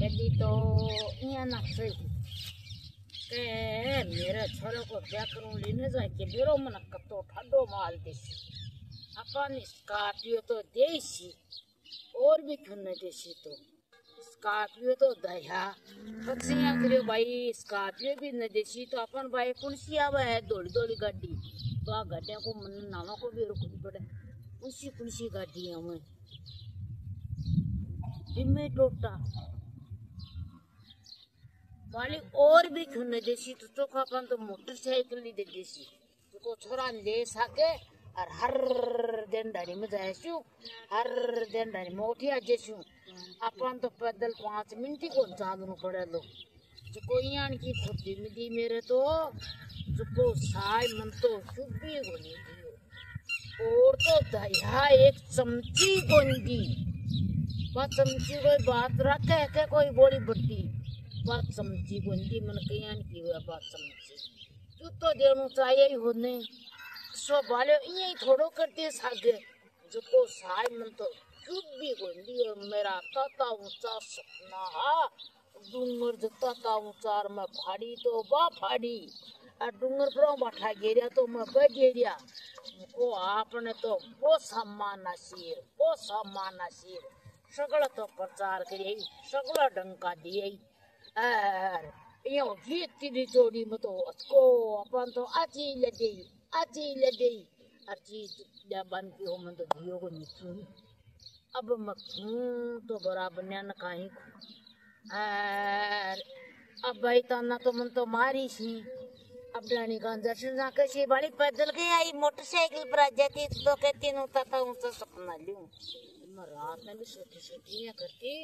कभी तो यहाँ ना सही के मेरे छोरे को क्या करूँ लेने जाए कि मेरो मन कतो ठंडो माल देसी अपन स्कॉर्पियो तो देसी और भी क्यों न देसी तो स्कॉर्पियो तो दया पक्षियाँ करियो भाई स्कॉर्पियो भी न देसी तो अपन भाई कौन सी आवा है दौड़ी दौड़ी गाड़ी तो आ गाड़ियों को मन नालों को भी रुकनी पड़े कौन सी गाड़ी है हमें जिम्मे टोटा वाली और भी क्यों न देसी तो अपन तो मोटरसाइकिल ही दे देसी तो छोरा ले सके और हर दिन डारी में जाएसु हर दिन डारी में उठिया जेसु अपन तो पैदल 5 मिनट ही को चालू पड़े लो जो कोई यान की खुदी मिली मेरे तो जो साय मन तो चुप्पी गोनी दियो और तो दया एक चमची गोंदी बात चमची कोई बात रखे के कोई बोली बट्टी बात चमची गोंदी मन के यान की हुआ बात चमची तो देनु चाहिए ही होने सो बाले यही थोड़ो करते सागे जो को साय मन तो चुप भी गोंदी और मेरा ताता ऊंचा सपना हा डूंगर जो ताता ऊंचा मैं फाड़ी तो बा फाड़ी और डूंगर पर बैठा गेरिया तो मैं बैठ गेरिया को आपने तो वो सम्मान नसीर सगला तो प्रचार करिए सगला डंका दिए और यो गीत दी जोड़ी में तो को अपन तो आजी लगे अर्जी जबान की हो मन तो दियो को निकलू अब मखूं तो बराबर न काई और अब भाई ताना तो मन तो मारी सी अब डानी गांजा से ना कैसे बड़ी पैदल गई आई मोटरसाइकिल पर आ जाती तो कहती न था ऊंचा सपना लूं मैं रात में भी सोती करती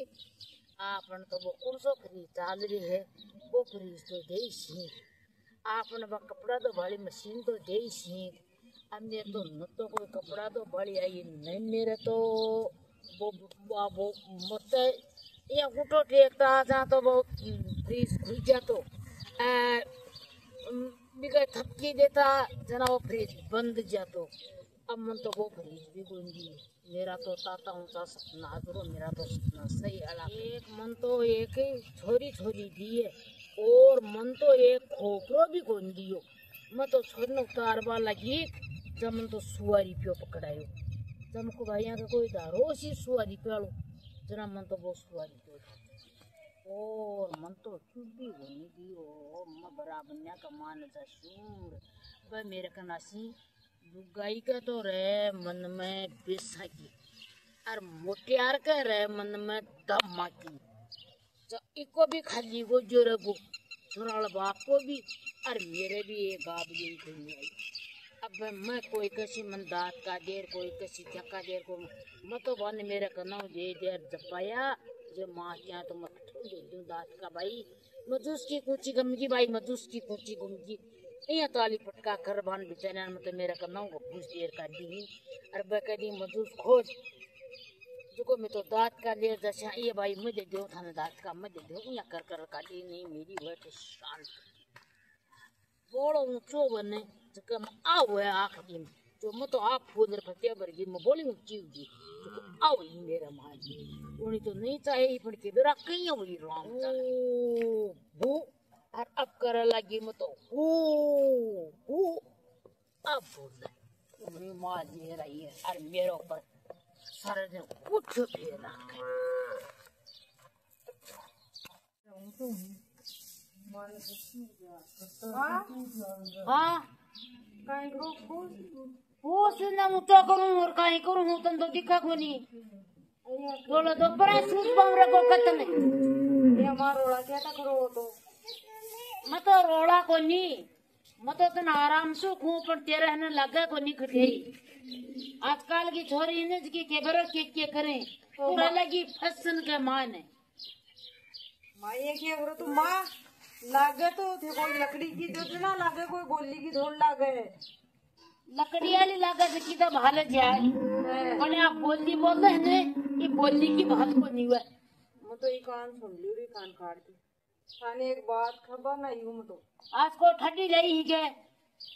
आपन तो वो कौन सो फ्रीज चाल रही है वो फ्रीज तो दे सी आपन वो कपड़ा तो बड़ी मशीन तो दे सी अब मेरे तो न तो कोई कपड़ा तो बड़ी आई नहीं मेरे तो वो मत ये गुटो टेकता जा तो वो फ्रीज खुल जा तो बिगड़ थपकी देता जना वो फ्रीज बंद जा तो अब मन तो वो फ्रीज भी गुंजी मेरा तो ताता ऊंचा सपना करो मेरा तो सपना सही अला एक मन तो एक छोरी दिए और मन तो एक खोपरो भी गोन दियो मैं तो छोरने उतारवा लगी जब मन तो सुवारी पियो पकड़ायो जब को भाइया का कोई दारो सी सुवारी पियालो जना मन तो वो सुवारी पियो और मन तो चुप्पी गोनी दियो मैं बराबर न्या का मान जा शूर भाई मेरे का नासी लुगाई का तो रहे मन में बेसाकी और मोटियार का रहे मन में दम्मा की तो इको भी खाली वो जो रगो छोरा बाप को भी और मेरे भी एक बाप यही कही आई अब मैं कोई किसी मन दांत का देर कोई किसी धक्का देर को मैं तो बन मेरे कना दे देर जपाया जो माँ क्या तो मैं दे दूं दांत का भाई मजूस की कुची गमगी भाई मजूस की कुची गमगी ये ताली पटका कर बन बेचारे में तो मेरे कना को घुस देर का दी और बकरी मजूस खोज जो मैं तो दांत का ले जैसे ये भाई मुझे दो थाने दांत का मुझे दो या कर काटी नहीं मेरी बैठ शांत बोलो ऊंचो बने जो आओ है आखिरी में जो मैं तो आप फूल फटिया बरगी में बोली ऊंची हुई जो आओ ही मेरा माँ जी उन्हें तो नहीं चाहिए पर के बेरा कहीं हुई राम वो और अब कर लगी मैं तो वो अब बोल मेरी माँ जी रही है और मेरे ऊपर सारे दिन कुछ भी रखे हाँ कहीं पूछ ना ऊँचा करूँ और कहीं करूँ हूँ तो दिखा को नहीं बोलो तो बड़ा सूट बांगरे को कत में ये हमारा रोड़ा क्या था करो तो मैं तो रोड़ा को नहीं मैं तो इतना आराम से खूं पर तेरे है ना लगा को नहीं खड़ी आजकल की छोरी ने जिसकी केबर के करें पूरा लगी फसन के माँ ने माँ ये क्या करो तो माँ लागे तो थे कोई लकड़ी की तो ना लागे कोई गोली की धोल लागे लकड़ी वाली लागे जिसकी तो भाल जाए और आप बोली बोल रहे हैं ये बोली की बात को नहीं हुआ मैं तो ये कान सुन ली रही कान काट दी खाने एक बात खबर नहीं हूँ मैं तो आज को ठंडी लई ही गए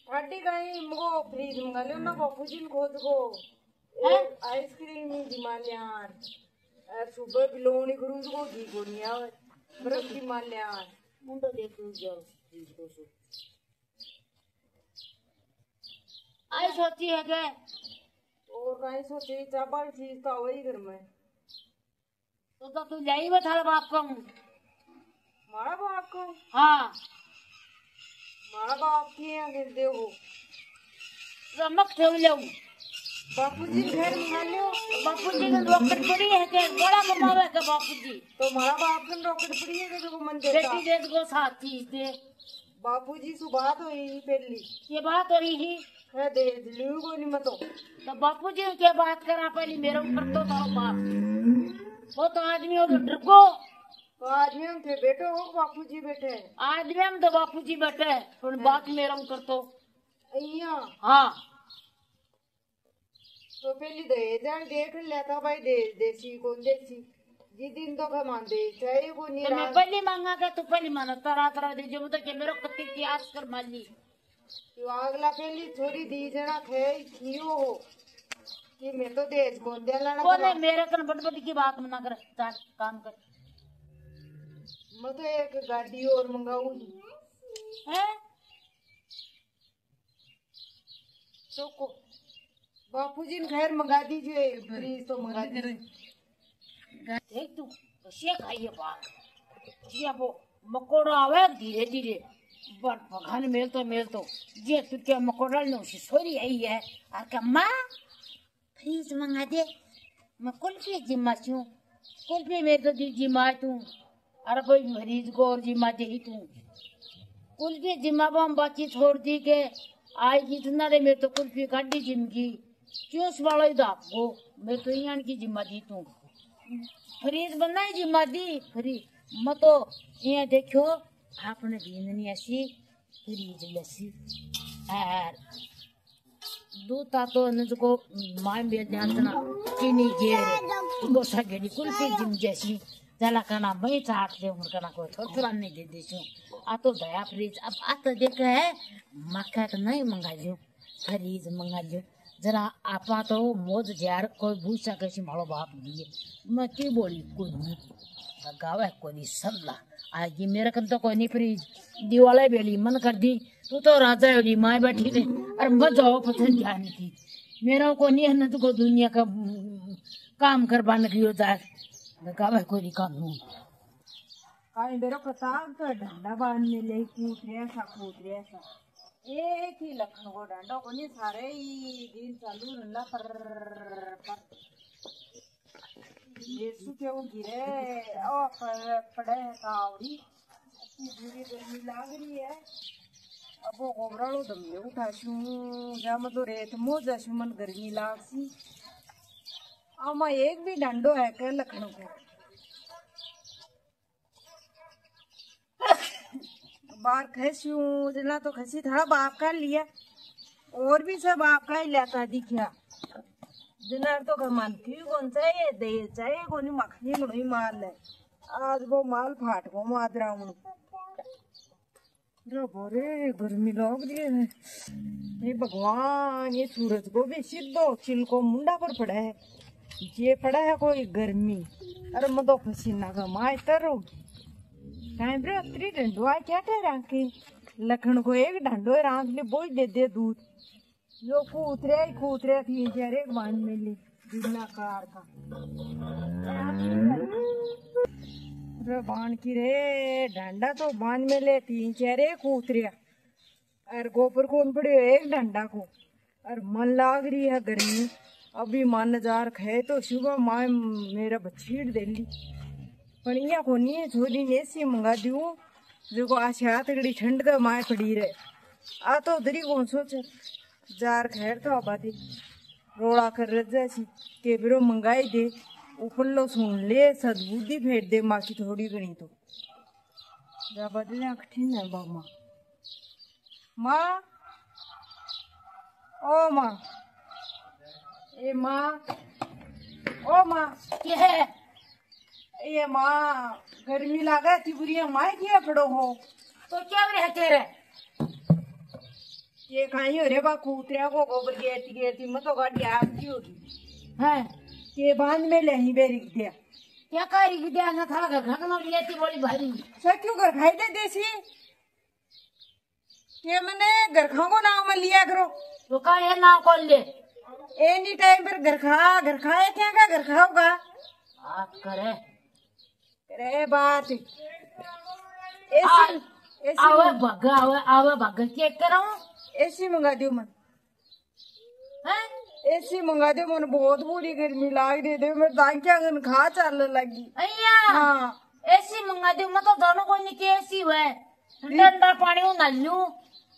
ठंडी कहीं मुझको फ्रीज मंगा लियो ना बापू जी खोद को आइसक्रीम दिमाग यार सुबह बिलोनी करूँ तो घी को नहीं आवे बर्फ की मान लिया मुंडो देख तू जाओ 200 आई सोची है के और कहीं सोचे चावल चीज तो वही घर में तो तू जाई बता बाप को मारा बाप को हाँ मारा बाप की आगे देखो रमक थे ले बापूजी घर मंगा लियो बापूजी का रॉकेट पड़ी है के बड़ा कमावे के बापूजी तो मारा बाप का रॉकेट पड़ी है जो मन देता बेटी दे को साथ चीज दे बापूजी से बात हुई पहली ये बात हो रही ही है दे लियो को नहीं मतो तो बापूजी ने क्या बात करा पहले मेरे ऊपर तो था बाप वो तो आदमी हो तो डरको तो आदमी हम थे बेटो हो बापूजी बैठे आदमी हम तो बापूजी बैठे और बात मेरा ऊपर तो अइया हाँ तो पहली दहेज देख लेता भाई देसी कौन देसी जी दिन तो कमान दे चाहे को नहीं तो मैं पहले मांगा के तू पहले माना तरह तरह दे जो मतलब कि मेरे कत्ती की आस कर मान ली तो अगला पहली छोरी दी जना थे कियो हो कि मैं तो दहेज कौन दे लाना बोले मेरे कन बड़बड़ी की बात मना कर चल काम कर मैं तो एक गाड़ी और मंगाऊंगी है तो को बापूजी ने खैर मंगा दीजिए फ्रीज तो मंगा दीजिए देख तू कसिया खाइए बात जिया वो मकोड़ा आवे धीरे धीरे बर पघन मेल तो जे तू क्या मकोड़ा नो सोरी आई है और का मां फ्रीज मंगा दे मैं कुल्फी जिम्मा छू कुल्फी मेरे तो दी जिम्मा तू अरे कोई मरीज को और जिम्मा दे ही तू कुल्फी जिम्मा बम बाकी छोड़ दी के आई जितना रे मैं तो कुल्फी काटी जिमकी चूस वाला ही दापो मैं तो यहाँ की जिम्मा दी तू फ्रीज बनाई जिम्मा दी फ्री मतो ये देखो आपने दीननी ऐसी फ्रीज लसी और दूता तो को माय बेल जानना चीनी गेर वो सगेड़ी कुल्फी जिम जैसी जला खाना मैं चाट दे उनका ना कोई थोड़ा नहीं दे देसू आ तो दया फ्रीज अब आ तो देख है मक्का तो नहीं मंगा जो फ्रीज मंगा जो जरा आपा तो मोज जार कोई भूसा कैसी मारो बाप दिए मैं की बोली कोई नहीं गावे कोई सल्ला आज मेरे कन तो कोई नहीं फ्रीज दीवाले बेली मन कर दी तू तो राजा होली माए बैठी थे अरे मत जाओ पसंद ध्यान थी मेरा को नहीं है न तो को दुनिया का काम करवाने की होता है गावे कोई काम नहीं आई मेरा प्रताप तो डंडा बांधने ले कूद रहा सा एक ही लखन को डंडा को नहीं सारे ही दिन चालू रंडा पर ये क्यों गिरे ओ पड़े है कावड़ी इतनी बुरी गर्मी लाग रही है अब वो गोबरालो दमे उठाशू जाम तो रेत मोजाशू मन गर्मी लाग सी आमा एक भी डंडो है के लखन को बाहर खसी जना तो खसी था बाप का लिया और भी सब आपका ही लेता दिखा जना तो घर मानती कौन सा ये दे चाहे कौन मखनी नहीं माल है आज वो माल फाट को मार रहा हूँ बोरे गर्मी लग रही है ये भगवान ये सूरज को भी सीधो चिल को मुंडा पर पड़ा है ये पड़ा है कोई गर्मी अरे मैं तो पसीना का माए तरो टाइम रे अतरी डंडो आ क्या ठहरा के लखन को एक डंडो रांक ले बोझ दे दे दूध यो कूतरे थी जरे बांध में ले बिना कार का रे बांध की रे डंडा तो बांध में ले तीन चेहरे कूतरे और गोबर कौन पड़े एक डंडा को और मन लाग रही है गर्मी अभी मन जार खे तो सुबह माँ मेरा बछीड़ दे ली पर यहाँ को नहीं है छोरी ने ऐसी मंगा दू जो आज तगड़ी ठंड का माए पड़ी रहे आ तो उधरी कौन सोच जार खैर तो आबादी रोड़ा कर जैसी के बिरो मंगाई दे ऊपर लो सुन ले सदबुद्धि फेर दे माँ की थोड़ी गणी तो जा बदले कठिन है बाबा माँ ओ माँ ए माँ ओ माँ क्या है ये माँ गर्मी लगा थी बुरी माँ किया पड़ो हो तो क्या रहे तेरे ये कहीं हो रे बा कूतरिया को गोबर गेरती मैं तो गाड़ी आपकी होगी हैं ये बांध में ले ही बेरिक दिया क्या करेगी दिया ना था घर खत्म लेती बोली भाई सर क्यों घर खाई दे देसी ये मैंने घर खाओ को नाम में लिया करो तो का है ना कौन ले एनी टाइम पर घर खाए क्या का घर खाओगा बात करे रे बात आवे भग के करो एसी मंगा दियो मन एसी मंगा दियो मन बहुत बुरी गर्मी लाग रही थी मैं दांकिया गन खा चलने लगी अय्या हाँ एसी मंगा दियो मैं तो दोनों को नहीं के एसी हुए ठंडा पानी हूँ नल्लू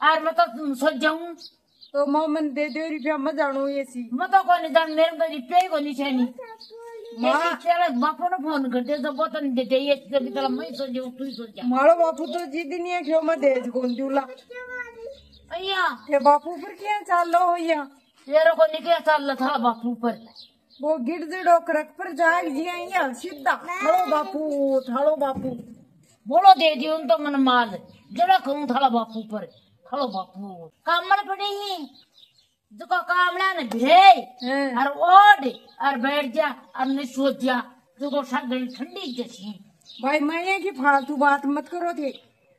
और मैं तो सो जाऊं तो मन दे दो रुपया मत जानू एसी मैं तो कोई नहीं जान मेरे तो रुपये को नहीं छेनी तेरा बापू ने फोन करते तो बहुत नहीं देते ये कभी तला मैं सो जाऊं तू ही सो जा मारो बापू तो जिद नहीं है क्यों मैं देज कौन दूला अय्या ते बापू पर क्या चाल लो या तेरे को नहीं क्या चल था बापू पर वो गिरजड़ो करक पर जाग जिया या सीधा थालो बापू बोलो दे दियो उन तो मन माल जड़ा कहूं थाला बापू पर खड़ो बापू कामड़ पड़ी ही दुको कामड़ा ने भिड़े और ओढ़ और बैठ जा और न सो जा दुको सगड़ी ठंडी जैसी भाई मैं की फालतू बात मत करो थे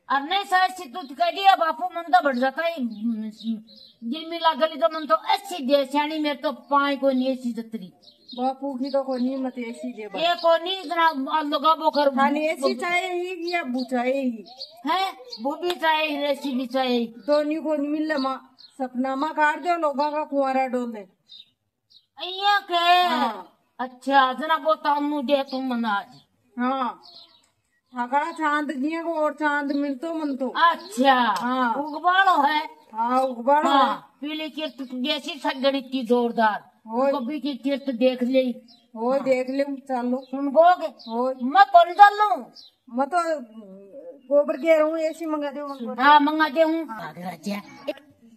और नहीं सास से तू कह दिया बापू मन तो बढ़ जाता है दिल में लागली तो मन तो अच्छी दे सियाणी मेरे तो पाए को नहीं ऐसी जतरी बापू की तो कोनी मत ऐसी दे ये कोनी इतना लोगा बोकर खाली ऐसी चाहे ही या बुचाए ही है वो भी चाहे रेसी भी चाहे दोनों को नहीं मिल मा सपना मा काट दो लोगों का कुआरा डोल दे अय्या के अच्छा जना वो तामू दे तुम मन आज हाँ ठाकरा चांद जिया को और चांद मिलतो मन तो अच्छा हाँ उगबाड़ो है हाँ उगबाड़ो हाँ पीली किरत जैसी सगड़ी इतनी जोरदार कभी की किरत देख ली हो देख ले चलो सुन गोगे हो मैं कौन डालू मैं तो गोबर कह रहा हूँ ऐसी मंगा दो हाँ मंगा दे हूँ बागराजा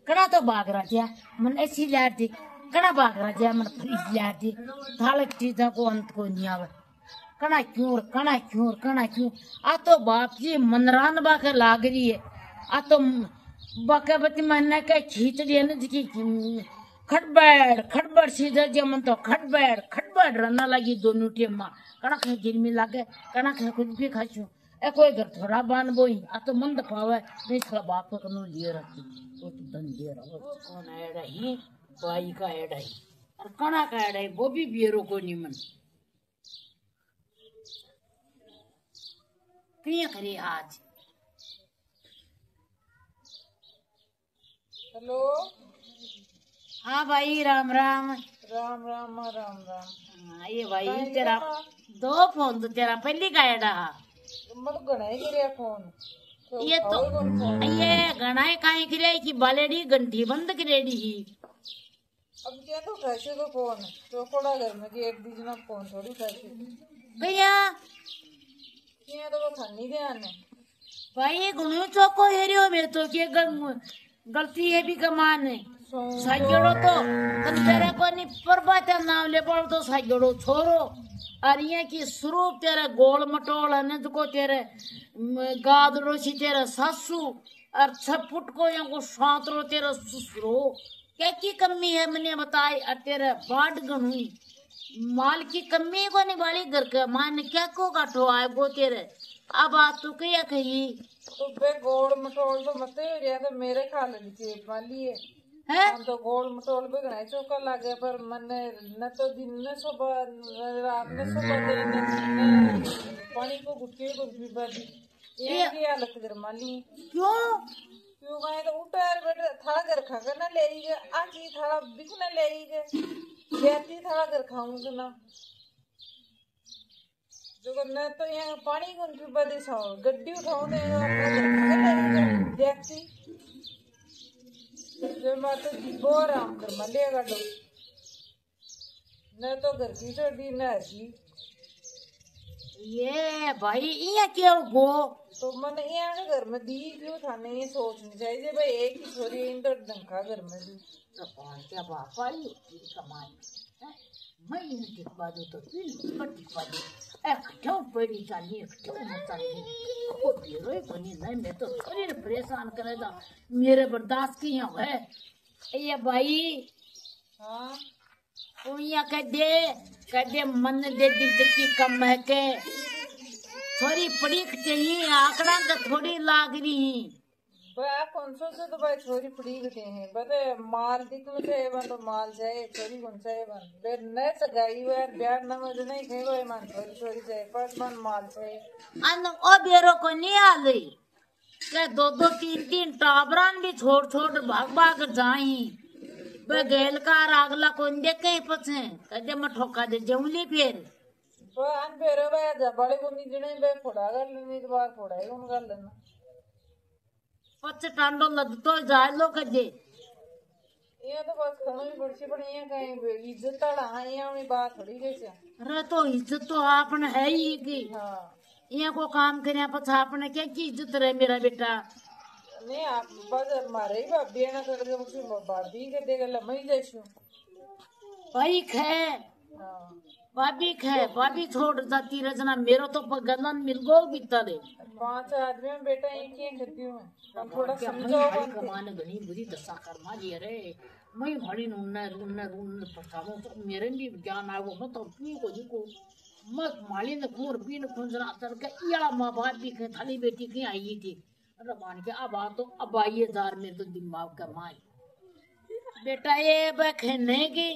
कड़ा तो बागराजा मन ऐसी लार दी कड़ा बागराजा मन फ्रीज लार दी थालक चीजा को अंत को नहीं आवे कड़ा क्यों आ तो बाप जी मनरान बाके लाग रही है आ तो बाके बती महीने के खींच रही है ना जी खटबड़ सीधा जमन तो खटबड़ रना लगी दोनों टीम में कड़ा खे गिरमी लागे कड़ा खे कुछ भी खाचू ए कोई घर थोड़ा बान बोई आ तो मन दफावे नहीं थोड़ा बाप को कनो लिए रखी वो तो दन दे रहा कौन एड़ा ही बाई का एड़ा ही और कड़ा का एड़ा ही वो भी बियरो को नहीं मन क्रिया करी आज हेलो हाँ भाई राम राम ये भाई तेरा दो फोन तो तेरा पहली का एड़ा मत गणाई गिरे फोन ये तो ये गणाई काहे गिरे की बालेडी घंटी बंद करेडी ही अब क्या तो कैसे तो फोन चौकोड़ा घर में कि एक दूसरा फोन थोड़ी कैसे भैया ये तो ठंडी ध्यान है भाई गुणु चौको हेरियो मेरे तो के गलती है भी कमान है साइजड़ो तो तेरे को नहीं परबात नाम ले पड़ो तो साइजड़ो छोरो और ये की शुरू तेरे गोल मटोल है को तेरे गादड़ो सी तेरे सासू और छपुट को यहाँ को सातरो तेरे ससुरो क्या की कमी है मैंने बताई और तेरे बाट गणुई माल की कमी को नहीं वाली घर का मान क्या को काटो आए गो तेरे अब आ तू क्या कही तो बे गोल मटोल तो मत हो रहा तो मेरे खा लेनी चाहिए वाली है हम तो गोल मटोल भी गणाई चौका लगे पर मैंने न तो दिन में सुबह रात में सुबह पानी को गुटके गुटकी बादी ये की हालत कर माली क्यों गए तो उठार बेटा थाला घर खा कर ना ले गए आकी थाला बिक ना ले गए जैती थाला घर खाऊंगा ना जो न तो यहाँ पानी को उनकी बादी साओ गड्डी उठाओ ने अपना घर खा कर ले गए जैती जो मैं तो बोर आम कर मलेगा दो न तो घर की छोड़ी न हसी ये भाई ये क्यों गो तो मन यहाँ घर में दी क्यों थाने ये सोचनी चाहिए भाई एक ही छोरी इन तो डंका घर में दी तो कौन क्या बापा ही कमाई मैं इनके बाद तो फिर पट्टी पादी एक क्यों पड़ी जानी एक क्यों मत जानी वो बिरोई बनी नहीं मैं तो थोड़ी परेशान करेगा मेरे बर्दाश्त की है ये भाई हाँ उइया कह दे मन दे दिल की कम है के थोड़ी पड़ी चाहिए आंकड़ा का थोड़ी लाग रही भाई कौन से तो भाई छोरी पड़ी गए हैं बते माल दिखलो से बन तो माल जाए छोरी कौन से बन बे न सगाई हुआ ब्याह न मज नहीं खे भाई मान छोरी छोरी जाए पर मन माल से अन ओ बेरो को नहीं आ गई के दो दो तीन तीन टाबरान भी छोड़ छोड़ भाग भाग जाई बे गेल का अगला कौन देखे पछे कदे म ठोका दे जौली फिर वो अन बेरो भाई जा बड़े को नहीं जने बे फोड़ा कर लेनी तो बार फोड़ा ही उन कर लेना पछ टांडो लद तो जाए लो कदे ये तो बस कहीं बड़ी पर ये कहीं इज्जत ला ये उन्हें बात थोड़ी कैसे अरे तो इज्जत तो आपने है ही की हां ये को काम करे पछ आपने क्या की इज्जत रहे मेरा बेटा नहीं आप बस मारे ही भाभी ना कर दे मुझे भाभी के देगा लमई जाइसु भाई खे भाभी छोड़ जाती रजना मेरो तो गलन मिल गो बीतले 5 आदमी में बेटा एक ही खेती हूं हम थोड़ा समझो कमाने घनी बुरी दशा कर मारी अरे मैं घड़ी नुन पठामो तो मेरे भी ज्ञान आगो मत अपनी को मत माली ने खूर भी ने खुंजरा तर के इया मां बाप भी के थाली बेटी की आई थी अरे मान के अब आ तो अब आइए जार में तो दिमाग का माई बेटा ये बखने की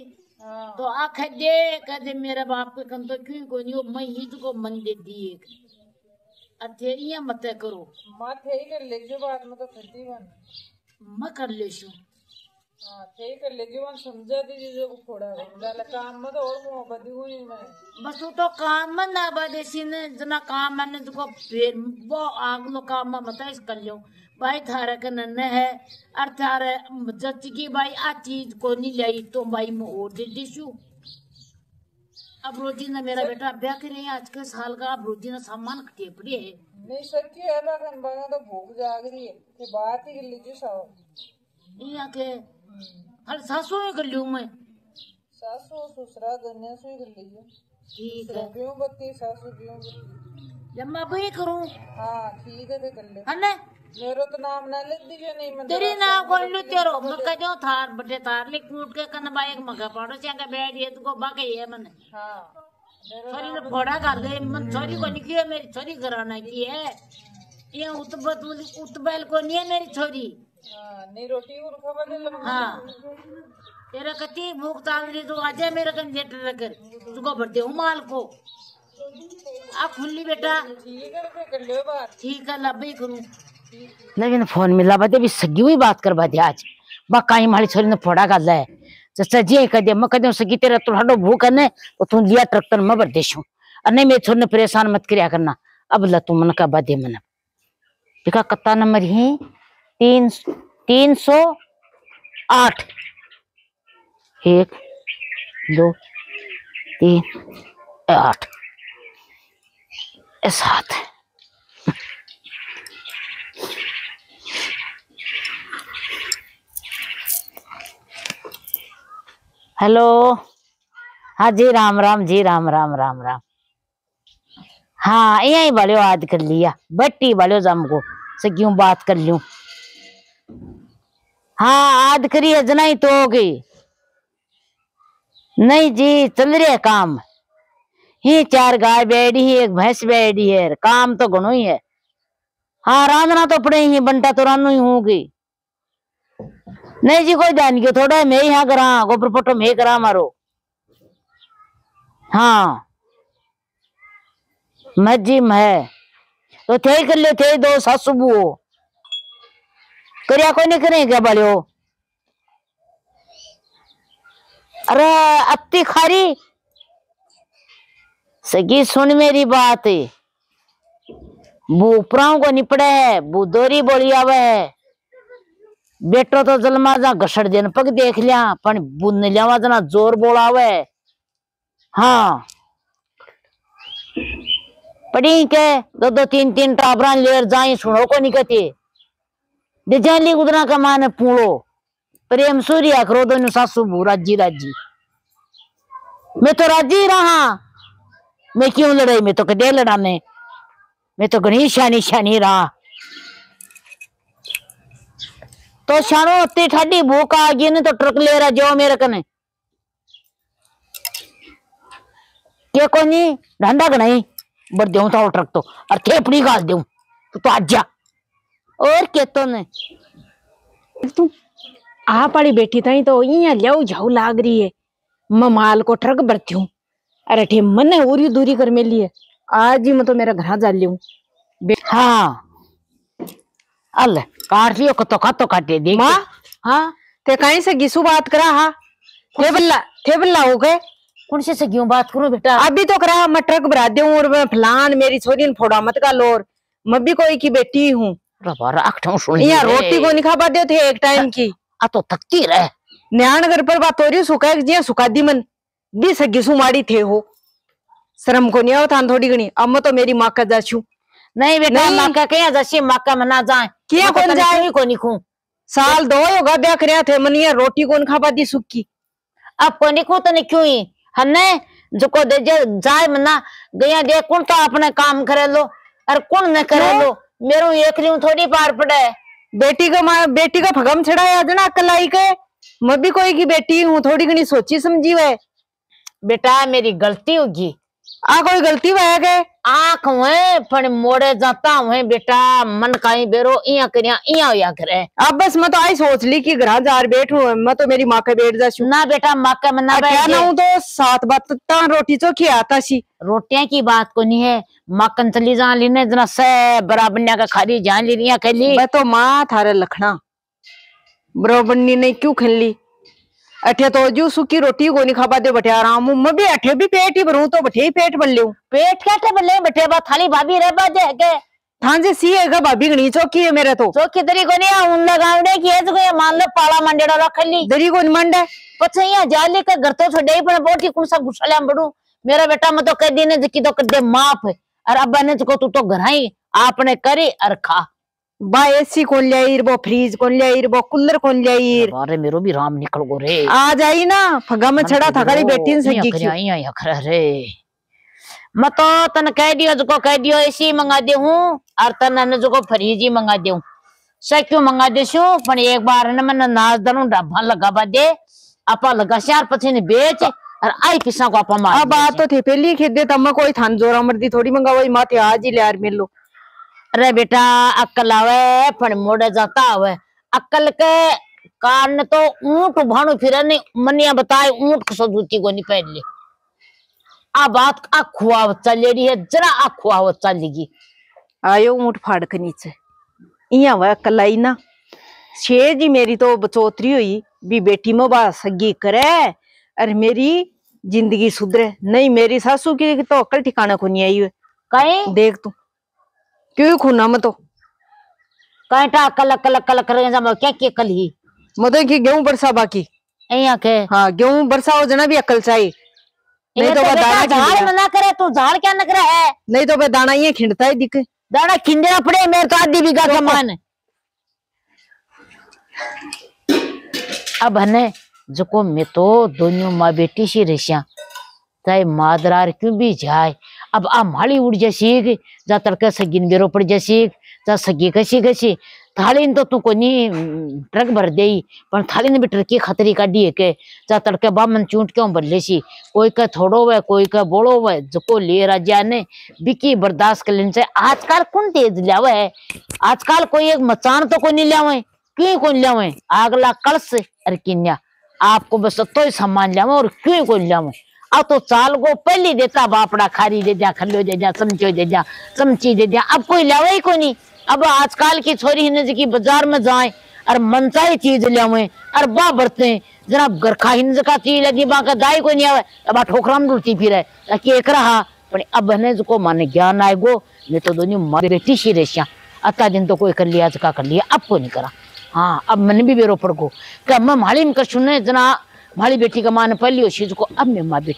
तो आख दे कदे मेरे बाप के कन तो क्यों को नहीं मैं ही को मन दे दिए अथेरिया मत करो मत है कर ले जो बात में तो खेती बन मैं कर ले शू हां थे कर ले जो समझा दी जो फोड़ा गल काम में तो और को बदी हुई मैं बस वो तो काम में ना बदेसी ने जना काम मैंने तो फिर वो आग लो काम में मत इस कर लो भाई थारे के नन्हे है और थारे जच की भाई आ चीज को नहीं लाई तो भाई मैं और दे दीशू अब रोजी ने मेरा बेटा ब्याह करे आज के साल का अब रोजी ने सामान टेपड़ी है नहीं सच्ची है बगन बगन तो भूख जाग रही है कि बात ही कर लीजिए साहब ये के हर सासू में कर लूं मैं सासू ससुरा दोनों से कर लीजिए ठीक है क्यों बत्ती सासू क्यों जब मैं भी करूं हां ठीक है कर ले है मेरो तो नाम ना लिख दीजिए नहीं मैं तेरी नाम को लू तेरो मक्का जो थार बटे तार लिख कूट के कन बाई एक मक्का पाड़ो चाहे बैठ ये तो बाके ये मन हां छोरी ने फोड़ा कर दे मन छोरी को निकली मेरी छोरी घराना की है ये उतबैल को नहीं है मेरी छोरी हां नहीं रोटी और खबर दे हां तेरा कति भूख ताल रही तो आजा मेरे कन जेट रकर तुको भरते हूं माल को आ खुली बेटा ठीक है कर ले बात ठीक है लबई करूं लेकिन फोन मिला बदे भी सगी हुई बात करवा दे आज बाकाई मारी छोरी ने फोड़ा कर ले चाचा जी कह दे मैं कह दे सगी तेरा तो हडो भूख है तो तू लिया ट्रैक्टर में भर देशू और नहीं मेरे छोरी ने परेशान मत करया करना अब ला तू मन का बदे मन बिका कत्ता नंबर ही 308 1 2 3 8 ऐसा है हेलो हाँ जी राम राम जी राम राम राम राम हाँ यही वाले याद कर लिया बट्टी वाले जम को से क्यों बात कर लूं हाँ याद करिए जना ही तो होगी नहीं जी चल रहे काम ही 4 गाय बैठी है 1 भैंस बैठी है काम तो घणो ही है हाँ रांधना तो पड़े ही बंटा तो रानू ही होगी नहीं जी कोई ध्यान क्यों थोड़ा मैं यहाँ करा गोबर पटो मैं करा मारो हाँ मजी में तो थे कर ले थे 2 सासू बुओ करिया कोई नहीं करें क्या बालियो अरे अत्ती खारी सगी सुन मेरी बात बू उपराओं को निपड़े है बू दोरी बोली आवे है बेटो तो जलमा जा घसड़ देन पग देख लिया पण बुन लिया जना जोर बोलावे हाँ पड़ी के 2 3 3 टाबरा लेर जाई सुनो को निकते दिजाली उदना का मान पूड़ो प्रेम सूर्या करो दोनों सासू बू राजी राजी मैं तो राजी रहा मैं क्यों लड़ाई मैं तो कदे लड़ाने मैं तो घनी शानी शानी रहा तो शानो अत्ती ठाडी भूख आ गई ने तो ट्रक ले रहा जो मेरे कने के कोनी डंडा गनाई बड़ देऊ तो ट्रक तो और थेपड़ी गाल देऊ तो आज जा और के तो ने तू आ पड़ी बैठी थी तो इं लियाऊ झाऊ लाग रही है। मैं माल को ट्रक भरती हूँ। अरे ठे मन है उरी दूरी कर मेली है। आज ही मैं तो मेरा घर जा लियूं। हाँ अल काट लियो कतो काटे देख माँ हाँ ते कहीं से गिसु बात करा हा थे बल्ला हो गए कौन से क्यों बात करूं बेटा अभी तो करा मैं ट्रक भरा दूं और मैं फलान मेरी छोरी ने फोड़ा मत का लोर मैं भी कोई की बेटी हूँ। यहाँ रोटी को नहीं खा पाते थे एक टाइम की आ तो थकती रहे न्यान घर पर बात हो रही सुखा जिया सुखा दी मन भी सगिसु माड़ी थे हो शर्म को नहीं आवता थोड़ी घनी अब मैं तो मेरी माँ का जाछू नहीं बेटा माँ का क्या जैसी माँ का मना जाए क्या कौन जाए को नहीं खू साल 2 होगा ब्याह कर थे मनिया रोटी कौन खा पाती सुखी अब को नहीं खू तो नहीं क्यों ही हन्ने जो को दे जाए मना गया दे कौन तो अपने काम करे लो और कौन न करे लो मेरो एक लियूं थोड़ी पार पड़े बेटी का भगम छड़ाया जना कलाई के मैं भी कोई की बेटी हूँ थोड़ी घनी सोची समझी हुए बेटा मेरी गलती होगी आ कोई गलती वह गए आंख हुए पण मोड़े जाता हुए बेटा मन काई बेरो इया करिया इया होया करे अब बस मैं तो आई सोच ली कि घर जार बैठू मैं तो मेरी माँ के बैठ जाशू ना बेटा माँ का मना बैठ ना तो 7 बात रोटी चोखी आता सी रोटियां की बात को नहीं है माकन चली जा लीने जना से बराबन्या का खाली जान ली रिया कली मैं तो माँ थारे लखना बराबन्नी ने क्यों खली अठे तो जो सूखी रोटी को नहीं खा पाते बटे आराम मैं भी अठे भी पेट ही भरूं तो बटे ही पेट भर लूं पेट क्या बल्ले बटे बा थाली भाभी रे बाजे के थांजे सी है भाभी घनी चौकी है मेरे तो चौकी दरी को नहीं उन लगावड़े की है तो मान लो पाला मंडेड़ा रख ली दरी को मंडे पछे यहाँ जाली के घर तो छोड़े पर बोटी कौन सा घुसला बड़ू मेरा बेटा मैं तो कह दी ने की तो कर दे माफ और अब्बा ने को तू तो घर ही आपने करी और खा बा एसी कौन लियाईर वो फ्रीज कौन लियाईर वो कूलर कौन लियाईर अरे मेरो भी राम निकल गो रे आ जाई ना फगा में छड़ा था करी बेटी ने सगी की यहाँ खरा रे मैं तो तन कह दियो जो कह दियो एसी मंगा दे हूँ और तन ने जो फ्रीज ही मंगा दे हूँ से क्यों मंगा दे शू पण एक बार ने मन नाच दनु डब्बा लगा दे आपा लगा शार पछे ने बेच और आई पिसा को आपा मार अब बात तो थे पहली खेद दे तब मैं कोई थान जोरा मर्दी थोड़ी मंगावई माथे आज ही यार मिल लो अरे बेटा अक्कल आवे पण मोड़े जाता आवे अक्कल के कारण तो ऊंट भाणु फिरे नहीं मनिया बताए ऊंट को जूती को नहीं पहन ले आ बात खुआव चलेरी है जरा खुआव चलेगी आयो ऊंट फाड़ के नीचे इया वह कलाई ना छे जी मेरी तो बचोतरी हुई भी बेटी में बा सगी करे और मेरी जिंदगी सुधरे नहीं मेरी सासू की तो अक्ल ठिकाना को नहीं आई है कहीं देख तू क्यों खूना मत तो कहीं अक्ल अक्ल अक्ल करेगा क्या क्या कल ही मतलब कि गेहूं बरसा बाकी यहाँ के हाँ गेहूं बरसा हो जना भी अक्ल चाहिए नहीं तो दाना झाड़ मना करे तू झाड़ क्या नक रहा है नहीं तो दाना ये खिंडता है दिख दाना खिंडना पड़े मेरे तो आधी बीघा का मान अब हने जो मैं तो दोनों माँ बेटी सी रशिया चाहे मादरार क्यों भी जाए अब आ माली उड़ जैसी जा तड़का सगी बेरो पड़ जैसी जा सगी कसी कसी थाली तो तू को ट्रक भर दे पर थाली ने भी ट्रक की खतरी काढ़ी है के जा तड़के बामन चूंट क्यों भर ले सी कोई का थोड़ो वे कोई का बोलो वे जो ले राजा ने बिकी बर्दाश्त कर लेने से आजकल कौन तेज लियावे है आजकल कोई एक मचान तो को नहीं लियावे क्यों कौन लियावे आगला कलश और किन्या आपको बस तो ही सामान लियावे और क्यों कौन लियावे अब तो चाल को पहली देता बापड़ा खारी दे जा खल्लो दे जा चमचो दे जा चमची दे जा अब कोई लावे ही को नहीं अब आजकल की छोरी हिन्ने की बाजार में जाए और मनचाही चीज लियावे और बा बरते जनाब गरखा हिन्ने का चीज लगी बा का दाई को नहीं आवे अब ठोकरा में डुलती फिरे ताकि एक रहा पर अब हने को माने ज्ञान आएगो नहीं तो दोनों मारी बेटी सी रेशिया अता दिन तो कोई कर लिया का कर लिया अब को नहीं करा हाँ अब मन भी बेरो पड़ गो क्या मैं माली में कर सुने जना माली बेटी का मान पहली चीज को अब मैं माँ बेटी